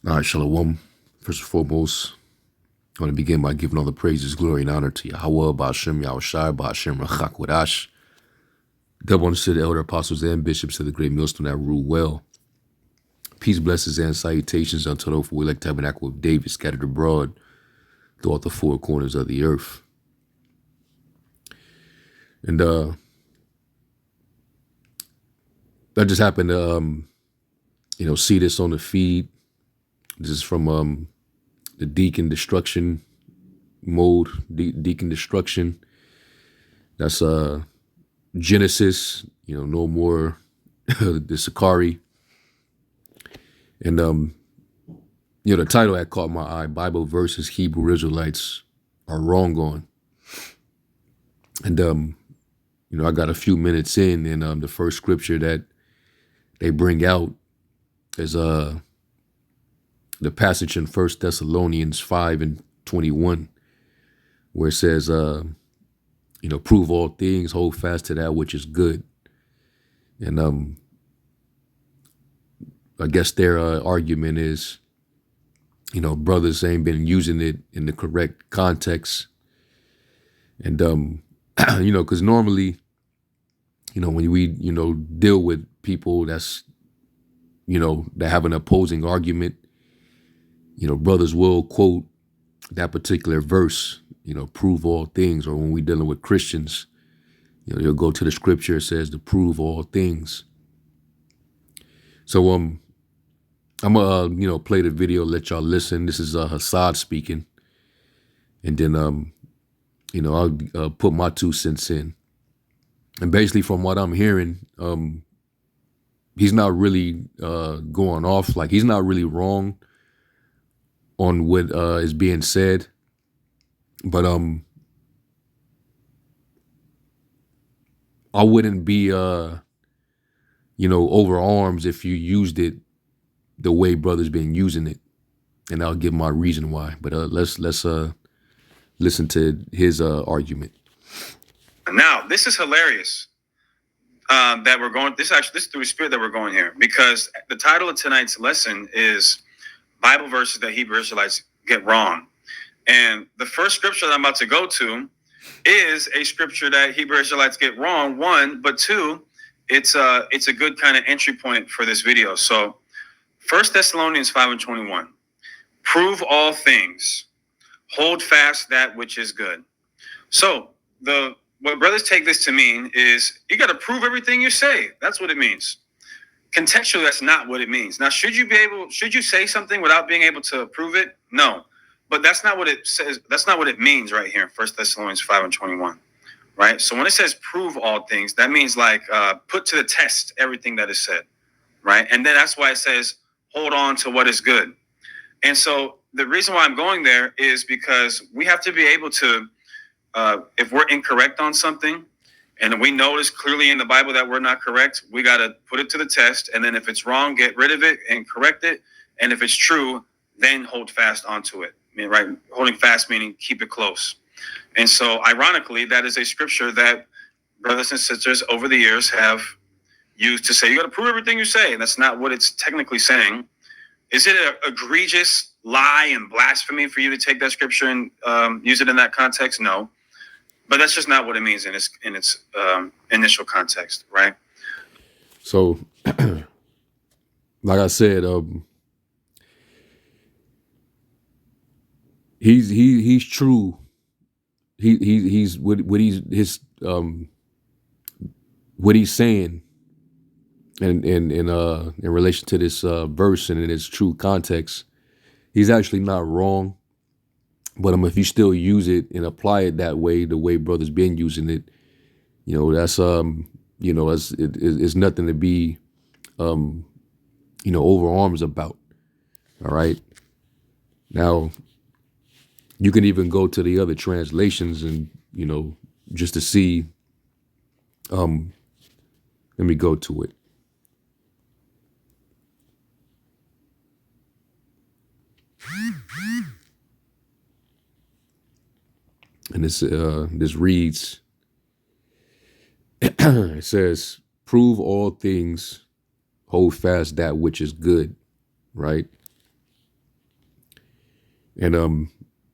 All right, Shalom. First and foremost, I want to begin by giving all the praises, glory, and honor to Yahweh, Ba'ashem, Yahushai, Ba'ashem, Rachak, Wadash, double honors to the elder apostles and bishops of the great millstone that rule well. Peace, blessings, and salutations unto those who elect tabernacle of David scattered abroad throughout the four corners of the earth. And I just happened to, see this on the feed. This is from the Deacon Destruction mode, Deacon Destruction. That's Genesis, no more the Sakari. And the title had caught my eye, Bible verses Hebrew Israelites are wrong on. And I got a few minutes in, and the first scripture that they bring out is the passage in 1 Thessalonians 5:21, where it says, prove all things, hold fast to that which is good. And I guess their argument is, brothers ain't been using it in the correct context. And, because normally, when we, deal with people that have an opposing argument, brothers will quote that particular verse, prove all things. Or when we dealing with Christians, they'll go to the scripture, it says to prove all things. So, I'm gonna, play the video, let y'all listen. This is Hassad speaking. And then, I'll put my 2 cents in. And basically from what I'm hearing, he's not really going off. Like, he's not really wrong on what is being said. But I wouldn't be, over arms if you used it the way brothers been using it. And I'll give my reason why. But let's listen to his argument. Now, this is hilarious that we're going, this is through the spirit that we're going here, because the title of tonight's lesson is Bible verses that Hebrew Israelites get wrong. And the first scripture that I'm about to go to is a scripture that Hebrew Israelites get wrong, one, but two, it's a good kind of entry point for this video. So 1 Thessalonians 5:21, prove all things, hold fast that which is good. So what brothers take this to mean is you got to prove everything you say. That's what it means. Contextually, that's not what it means. Now, should you say something without being able to prove it? No, but that's not what it says. That's not what it means right here in 1 Thessalonians 5:21, right? So when it says prove all things, that means like put to the test everything that is said, right? And then that's why it says hold on to what is good. And so the reason why I'm going there is because we have to be able to, if we're incorrect on something, and we notice clearly in the Bible that we're not correct, we got to put it to the test. And then if it's wrong, get rid of it and correct it. And if it's true, then hold fast onto it. I mean, right? Holding fast meaning keep it close. And so ironically, that is a scripture that brothers and sisters over the years have used to say, you got to prove everything you say. And that's not what it's technically saying. Is it an egregious lie and blasphemy for you to take that scripture and use it in that context? No. But that's just not what it means in its initial context, right? So, like I said, he's true. He's what he's saying, and in relation to this verse and in its true context, he's actually not wrong. But if you still use it and apply it that way, the way brothers been using it, that's it's nothing to be over arms about. All right. Now, you can even go to the other translations and just to see. Let me go to it. And this reads, it says, prove all things, hold fast that which is good, right? And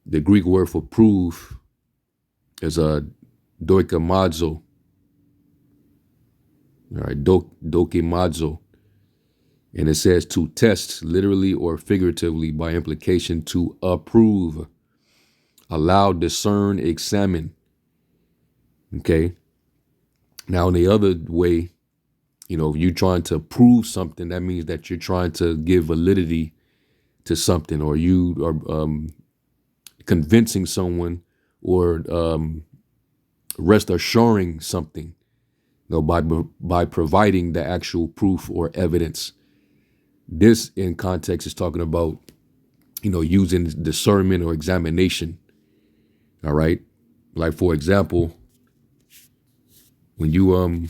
the Greek word for prove is doikamazo. All right, dokimazo. And it says to test, literally or figuratively, by implication, to approve, allow, discern, examine. Okay. Now, in the other way, if you're trying to prove something, that means that you're trying to give validity to something, or you are convincing someone, or rest assuring something, by providing the actual proof or evidence. This, in context, is talking about, using discernment or examination. All right. Like, for example, when you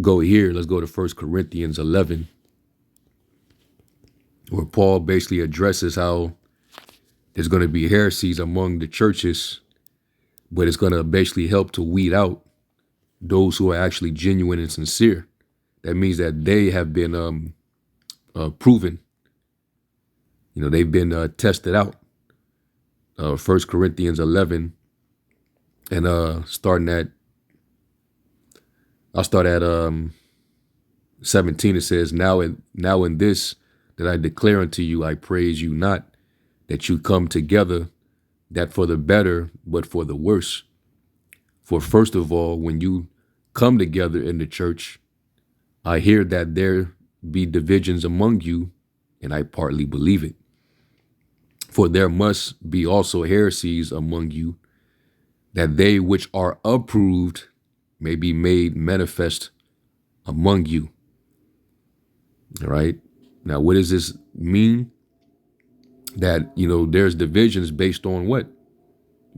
go here, let's go to 1 Corinthians 11, where Paul basically addresses how there's going to be heresies among the churches, but it's going to basically help to weed out those who are actually genuine and sincere. That means that they have been proven. They've been tested out. 1 Corinthians 11, and I'll start at 17. It says, now in this that I declare unto you, I praise you not, that you come together, that for the better, but for the worse. For first of all, when you come together in the church, I hear that there be divisions among you, and I partly believe it. For there must be also heresies among you, that they which are approved may be made manifest among you. All right. Now, what does this mean? That, there's divisions based on what?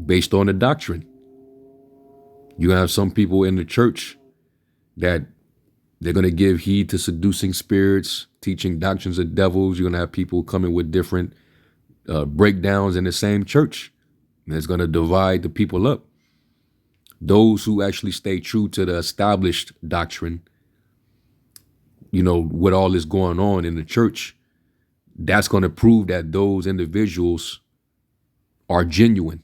Based on the doctrine. You have some people in the church that they're going to give heed to seducing spirits, teaching doctrines of devils. You're going to have people coming with different breakdowns in the same church. And it's going to divide the people up. Those who actually stay true to the established doctrine, with all this going on in the church, that's going to prove that those individuals are genuine.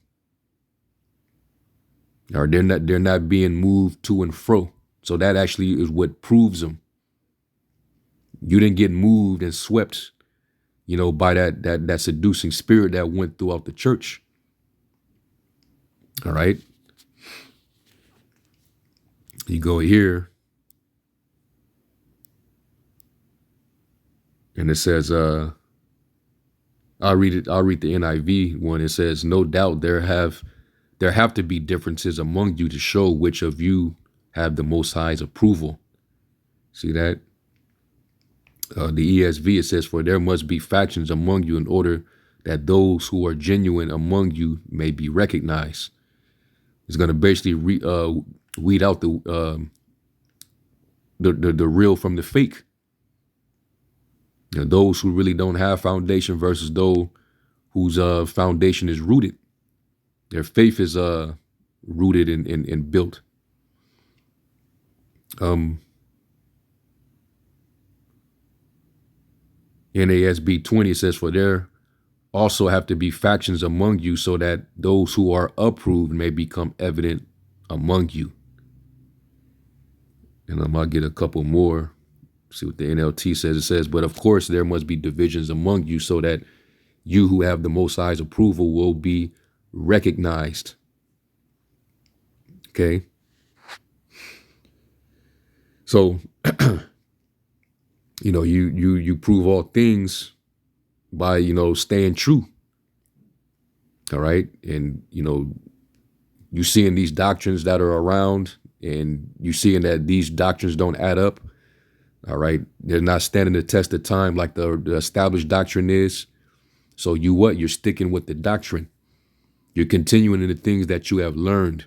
Or they're not being moved to and fro. So that actually is what proves them. You didn't get moved and swept, by that seducing spirit that went throughout the church. All right. You go here, and it says, I'll read it. I'll read the NIV one. It says, no doubt there have to be differences among you to show which of you have the Most High's approval. See that? The ESV, it says, for there must be factions among you in order that those who are genuine among you may be recognized. It's going to basically weed out the real from the fake. Those who really don't have foundation versus those whose foundation is rooted. Their faith is rooted and built. NASB 20 says, for there also have to be factions among you so that those who are approved may become evident among you. And I'll get a couple more. See what the NLT says. It says, but of course there must be divisions among you so that you who have the Most High's approval will be recognized. Okay. So, you prove all things by, staying true. All right. And, you seeing these doctrines that are around, and you seeing that these doctrines don't add up. All right. They're not standing the test of time like the established doctrine is. So you're sticking with the doctrine. You're continuing in the things that you have learned.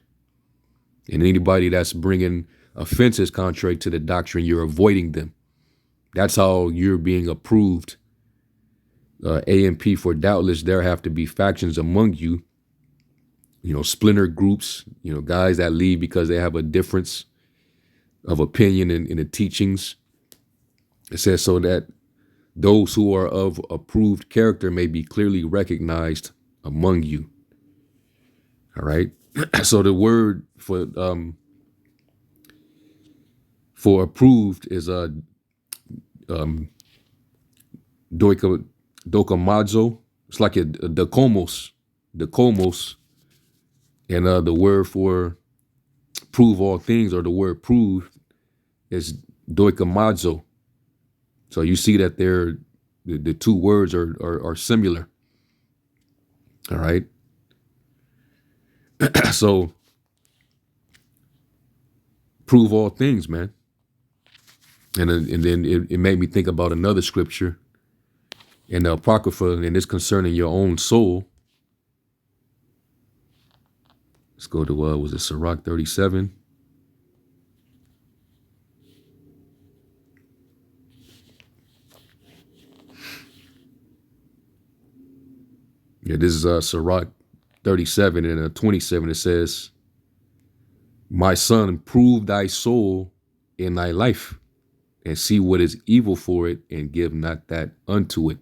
And anybody that's bringing offenses contrary to the doctrine, you're avoiding them. That's how you're being approved. AMP, for doubtless there have to be factions among you, splinter groups, guys that leave because they have a difference of opinion in the teachings. It says so that Those who are of approved character may be clearly recognized among you. All right. So the word for approved is um, doika, dokamazo. It's like a the komos, and the word for prove all things, or the word prove, is doikamazo. So you see that the two words are similar. All right. So prove all things, man. And then it made me think about another scripture in the Apocrypha, and it's concerning your own soul. Let's go to, was it Sirach 37? Yeah, this is Sirach 37 and 27. It says, my son, prove thy soul in thy life, and see what is evil for it, and give not that unto it.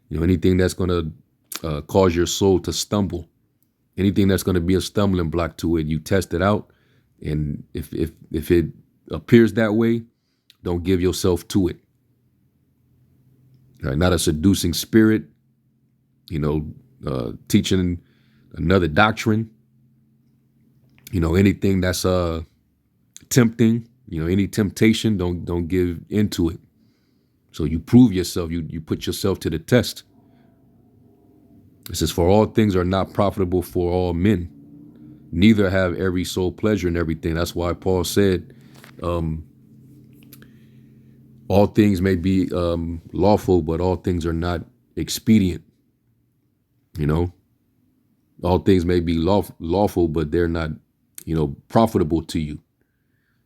You know, anything that's going to cause your soul to stumble, anything that's going to be a stumbling block to it, you test it out. And if it appears that way, don't give yourself to it. Right? Not a seducing spirit, teaching another doctrine, anything that's tempting, any temptation, don't give into it. So you prove yourself, you put yourself to the test. It says, for all things are not profitable for all men, neither have every soul pleasure in everything. That's why Paul said, all things may be lawful, but all things are not expedient. All things may be lawful, but they're not, profitable to you.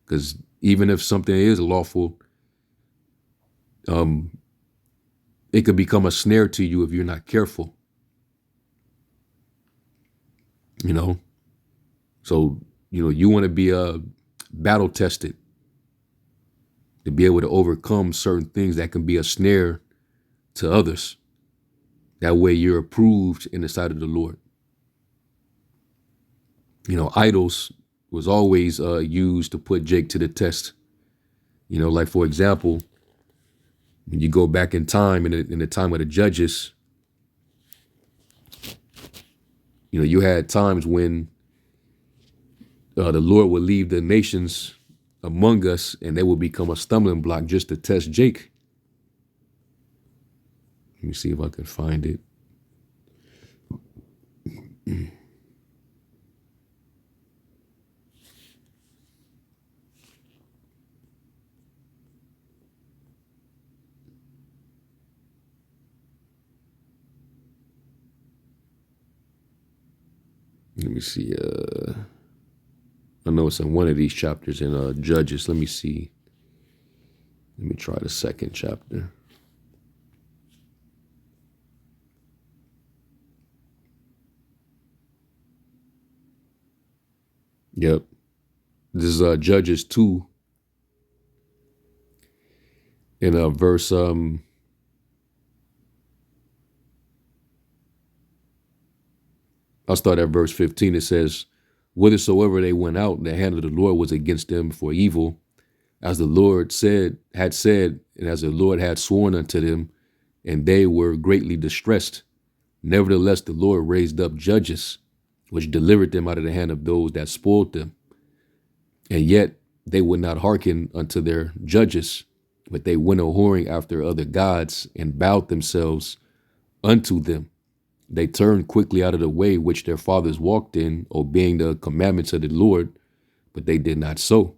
Because even if something is lawful, it could become a snare to you if you're not careful. So, you want to be battle tested, to be able to overcome certain things that can be a snare to others. That way you're approved in the sight of the Lord. Idols was always used to put Jake to the test. Like, for example, when you go back in time, in the time of the judges, you had times when the Lord would leave the nations among us, and they would become a stumbling block just to test Jake. Let me see if I can find it. Let me see. I know it's in one of these chapters in Judges. Let me see. Let me try the second chapter. Yep. This is Judges 2 in verse I'll start at verse 15. It says, whithersoever they went out, the hand of the Lord was against them for evil, as the Lord had said, and as the Lord had sworn unto them, and they were greatly distressed. Nevertheless, the Lord raised up judges, which delivered them out of the hand of those that spoiled them. And yet they would not hearken unto their judges, but they went a whoring after other gods, and bowed themselves unto them. They turned quickly out of the way which their fathers walked in, obeying the commandments of the Lord, but they did not so.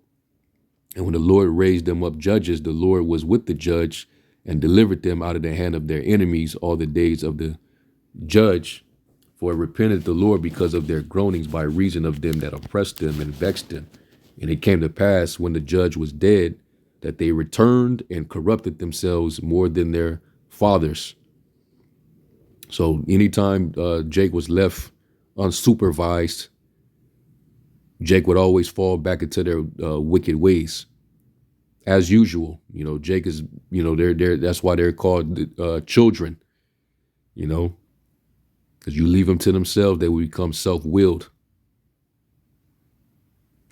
And when the Lord raised them up judges, the Lord was with the judge, and delivered them out of the hand of their enemies all the days of the judge. For it repented the Lord because of their groanings by reason of them that oppressed them and vexed them. And it came to pass, when the judge was dead, that they returned and corrupted themselves more than their fathers. So anytime Jake was left unsupervised, Jake would always fall back into their wicked ways. as usual. Jake is, they're that's why they're called children, you know, because you leave them to themselves, they will become self-willed.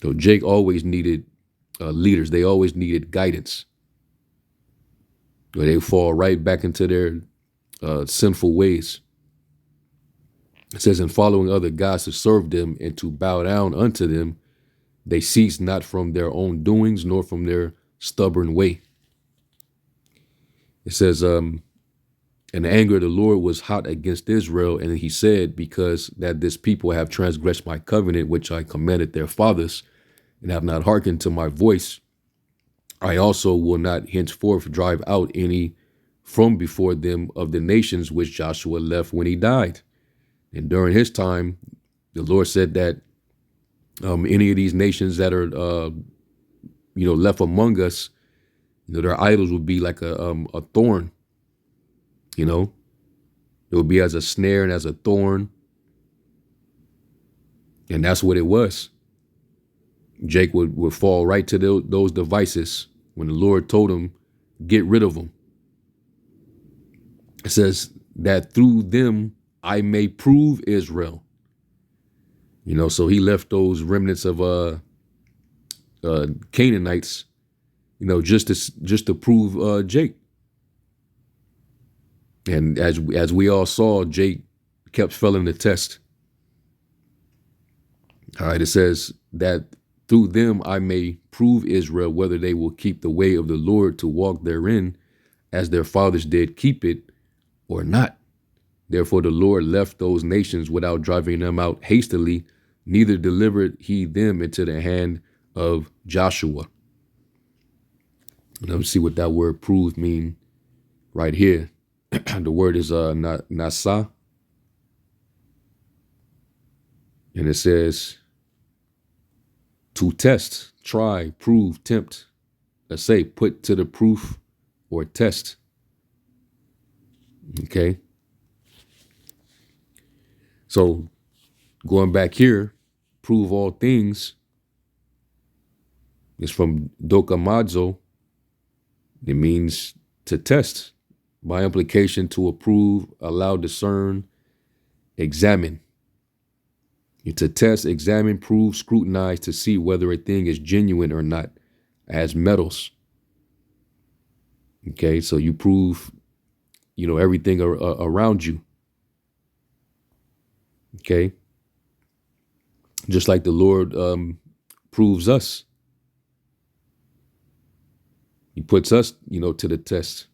So Jake always needed leaders. They always needed guidance. Or they fall right back into their sinful ways. It says, in following other gods to serve them and to bow down unto them, they cease not from their own doings, nor from their stubborn way. It says, and the anger of the Lord was hot against Israel, and he said, because that this people have transgressed my covenant, which I commanded their fathers, and have not hearkened to my voice, I also will not henceforth drive out any from before them of the nations which Joshua left when he died. And during his time, the Lord said that any of these nations that are, left among us, their idols would be like a thorn. It would be as a snare and as a thorn. And that's what it was. Jake would fall right to those devices when the Lord told him, get rid of them. It says that through them I may prove Israel. So he left those remnants of Canaanites, just to prove Jake. And as we all saw, Jake kept failing the test. All right, it says that through them I may prove Israel whether they will keep the way of the Lord to walk therein, as their fathers did keep it, or not. Therefore the Lord left those nations without driving them out hastily, neither delivered he them into the hand of Joshua. And let's see what that word prove mean right here. The word is nasa. And it says to test, try, prove, tempt. Let's say put to the proof or test. Okay. So going back here, prove all things is from dokamazo. It means to test. By implication, to approve, allow, discern, examine. To test, examine, prove, scrutinize to see whether a thing is genuine or not, as metals. Okay, so you prove, everything around you. Okay, just like the Lord proves us. He puts us, to the test.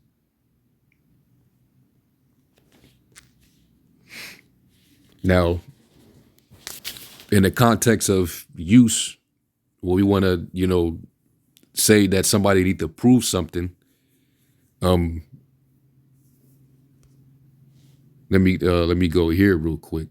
Now, in the context of use, where we want to, say that somebody need to prove something, let me go here real quick.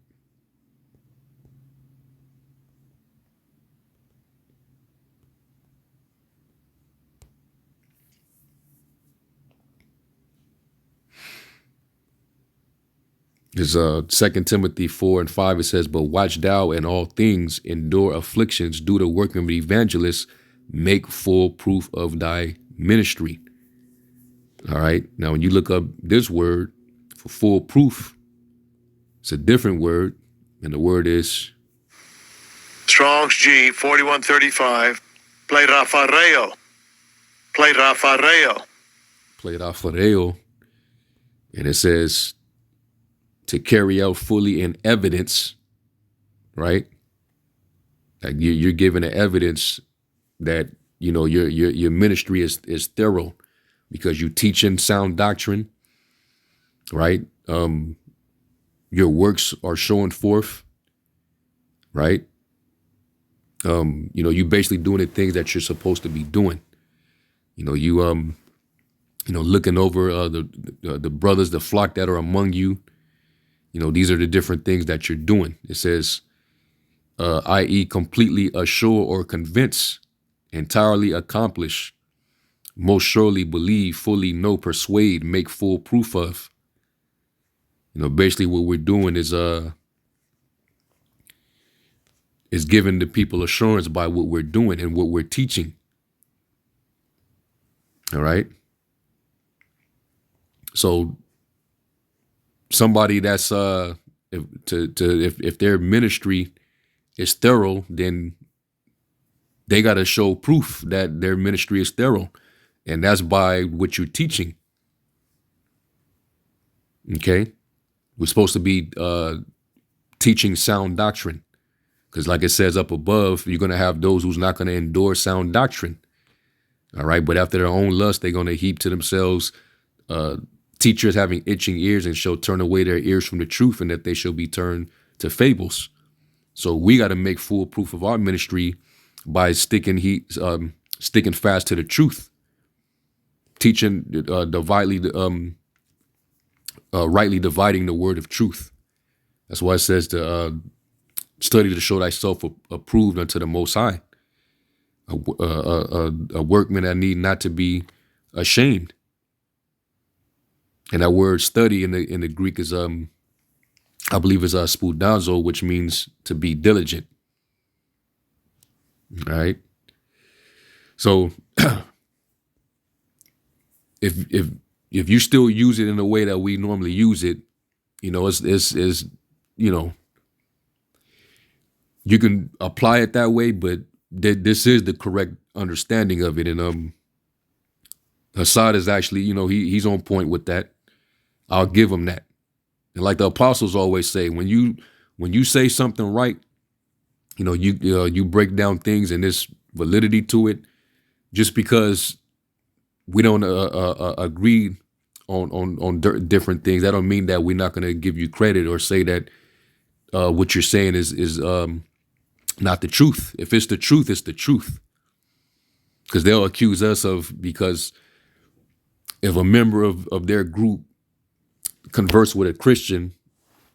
It's 2 Timothy 4:5. It says, but watch thou in all things, endure afflictions, do the work of an evangelist, make full proof of thy ministry. All right. Now, when you look up this word for full proof, it's a different word. And the word is Strong's G 4135. Pleiraphoreo. Pleiraphoreo. Pleiraphoreo. And it says to carry out fully in evidence, right? Like you're giving an evidence that, your ministry is thorough because you teaching sound doctrine, right? Your works are showing forth, right? You basically doing the things that you're supposed to be doing. You looking over the brothers, the flock that are among you. These are the different things that you're doing. It says, i.e. completely assure or convince, entirely accomplish, most surely believe, fully know, persuade, make full proof of. Basically what we're doing is giving the people assurance by what we're doing and what we're teaching. All right. So somebody that's if their ministry is thorough, then they got to show proof that their ministry is thorough, and that's by what you're teaching. Okay, we're supposed to be teaching sound doctrine, because like it says up above, you're going to have those who's not going to endure sound doctrine. All right, but after their own lust, they're going to heap to themselves teachers having itching ears, and shall turn away their ears from the truth, and that they shall be turned to fables. So we got to make full proof of our ministry by sticking fast to the truth, teaching rightly dividing the word of truth. That's why it says to study to show thyself approved unto the Most High, a workman that need not to be ashamed. And that word study in the Greek is I believe is spoudazo, which means to be diligent. All right. So if you still use it in the way that we normally use it, it's you can apply it that way, but this is the correct understanding of it. And Hassad is actually, he's on point with that. I'll give him that. And like the apostles always say, when you say something right, you break down things and there's validity to it. Just because we don't agree on different things, that don't mean that we're not going to give you credit or say that what you're saying is not the truth. If it's the truth, it's the truth. Because they'll accuse us because if a member of their group converse with a Christian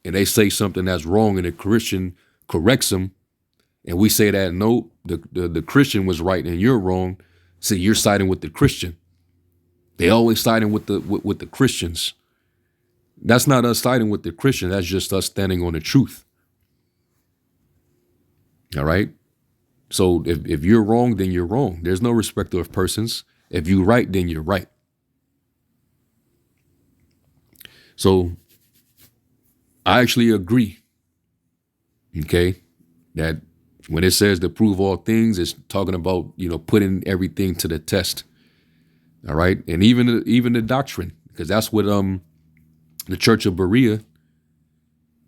and they say something that's wrong and the Christian corrects them, and we say that no, the Christian was right and you're wrong, see, you're siding with the Christian. They always siding with the Christians. That's not us siding with the Christian. That's just us standing on the truth. All right. So if you're wrong, then you're wrong. There's no respecter of persons. If you're right, then you're right. So I actually agree, okay, that when it says to prove all things, it's talking about, putting everything to the test. All right. And even the doctrine, because that's what the Church of Berea,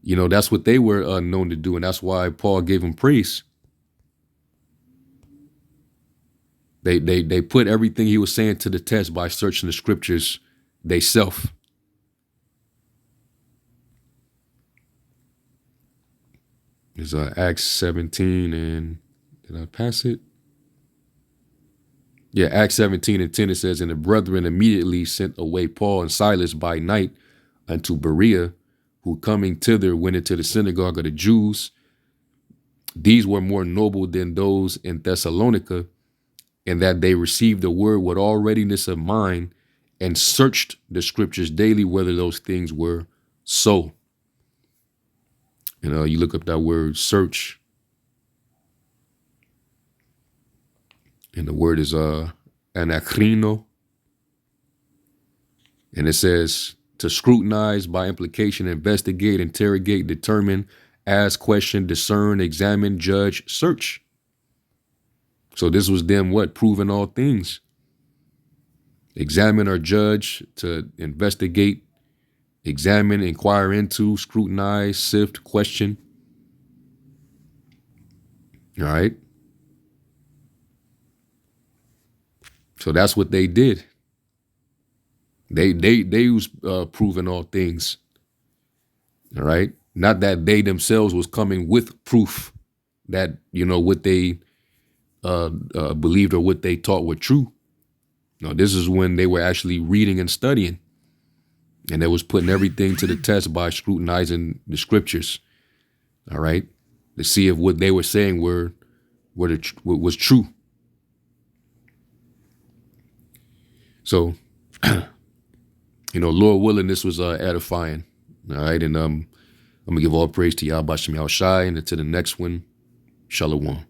that's what they were known to do. And that's why Paul gave them praise. They put everything he was saying to the test by searching the scriptures theyself. There's Acts 17 and did I pass it? Yeah, Acts 17 and 10, it says, and the brethren immediately sent away Paul and Silas by night unto Berea, who coming thither went into the synagogue of the Jews. These were more noble than those in Thessalonica, in that they received the word with all readiness of mind and searched the scriptures daily whether those things were so. You look up that word search, and the word is anakrino, and it says to scrutinize, by implication, investigate, interrogate, determine, ask, question, discern, examine, judge, search. So this was them proving all things. Examine or judge, to investigate, examine, inquire into, scrutinize, sift, question. All right. So that's what they did. They was proving all things. All right. Not that they themselves was coming with proof that, what they believed or what they taught were true. No, this is when they were actually reading and studying. And they was putting everything to the test by scrutinizing the scriptures. All right. To see if what they were saying was true. So, Lord willing, this was edifying. All right. And I'm going to give all praise to Yahweh Shem Yahushai, and to the next one, Shalom.